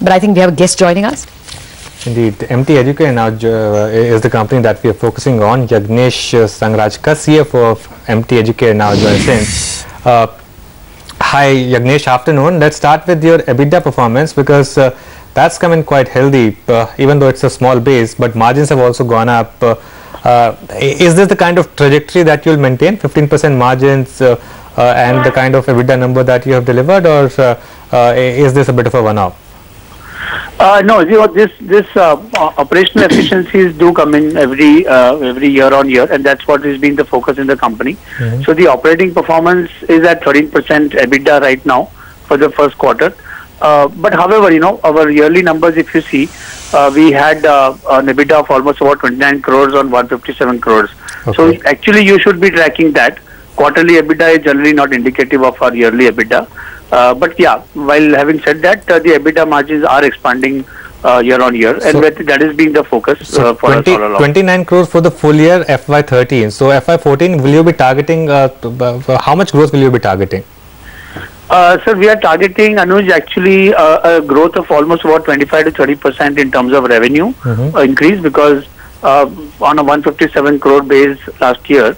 But I think we have a guest joining us. Indeed, MT Educare now is the company that we are focusing on. Yagnesh Sangrajka, CFO of MT Educare, now joins in. Hi Yagnesh, afternoon. Let's start with your EBITDA performance, because that's come in quite healthy, even though it's a small base, but margins have also gone up. Is this the kind of trajectory that you'll maintain, 15% margins and the kind of EBITDA number that you have delivered, or is this a bit of a one-off? No, you know, this operational efficiencies do come in every year on year, and that's what has been the focus in the company. So the operating performance is at 13% EBITDA right now for the first quarter. But however, you know, our yearly numbers, if you see, we had an EBITDA of almost about 29 crores on 157 crores. Okay. So actually you should be tracking that. Quarterly EBITDA is generally not indicative of our yearly EBITDA. But yeah, while having said that, the EBITDA margins are expanding year on year, and that is being the focus for us all along. 29 crores for the full year FY13. So FY14, will you be targeting, how much growth will you be targeting? Sir, we are targeting, Anuj, actually a growth of almost about 25 to 30% in terms of revenue increase, because on a 157 crore base last year,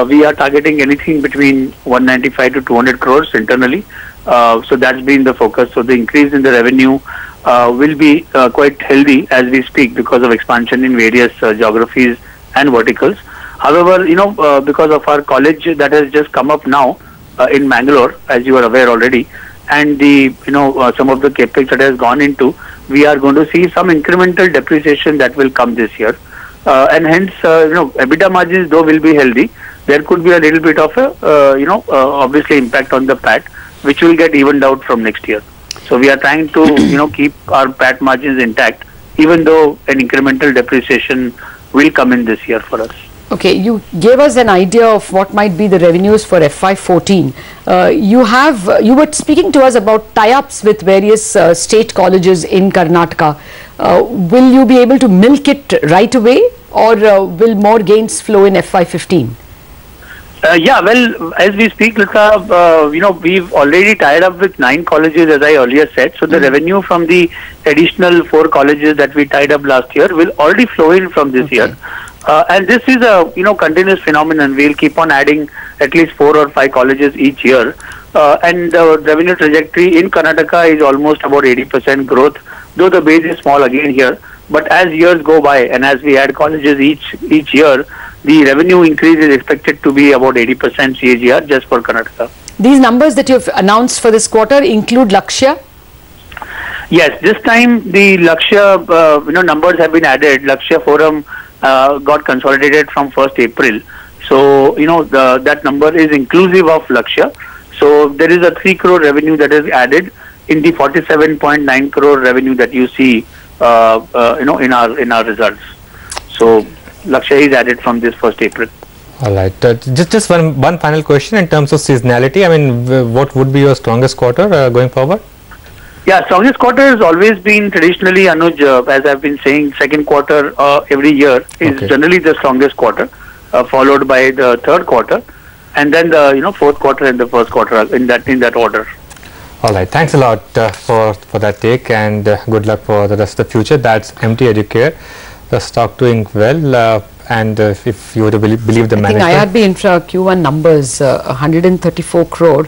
we are targeting anything between 195 to 200 crores internally. So that's been the focus. So the increase in the revenue will be quite healthy as we speak, because of expansion in various geographies and verticals. However, you know, because of our college that has just come up now in Mangalore, as you are aware already, and the, you know, some of the capex that has gone into, we are going to see some incremental depreciation that will come this year, and hence, you know, EBITDA margins though will be healthy. There could be a little bit of a, you know, obviously impact on the PAT, which will get evened out from next year. So we are trying to, you know, keep our PAT margins intact, even though an incremental depreciation will come in this year for us. Okay, you gave us an idea of what might be the revenues for FY14. You were speaking to us about tie-ups with various state colleges in Karnataka. Will you be able to milk it right away, or will more gains flow in FY15? Yeah, well, as we speak, Lata, you know, we've already tied up with 9 colleges, as I earlier said. So the revenue from the additional 4 colleges that we tied up last year will already flow in from this year. And this is a, you know, continuous phenomenon. We'll keep on adding at least 4 or 5 colleges each year. And the revenue trajectory in Karnataka is almost about 80% growth, though the base is small again here. But as years go by and as we add colleges each year, the revenue increase is expected to be about 80% CAGR just for Karnataka. These numbers that you've announced for this quarter include Lakshya? Yes, this time the Lakshya, you know, numbers have been added. Lakshya Forum got consolidated from 1st April. So, you know, that number is inclusive of Lakshya. So there is a 3 crore revenue that is added in the 47.9 crore revenue that you see, you know, in our results. So Lakshya is added from this 1st April. All right. Just one final question in terms of seasonality. I mean, what would be your strongest quarter going forward? Yeah, strongest quarter has always been traditionally, Anuj, as I've been saying, second quarter every year is generally the strongest quarter, followed by the third quarter, and then the, you know, fourth quarter and the first quarter in that order. All right. Thanks a lot for that take, and good luck for the rest of the future. That's MT Educare. The stock doing well, and if you were to believe the management. I think IRB Infra Q1 numbers, 134 crore.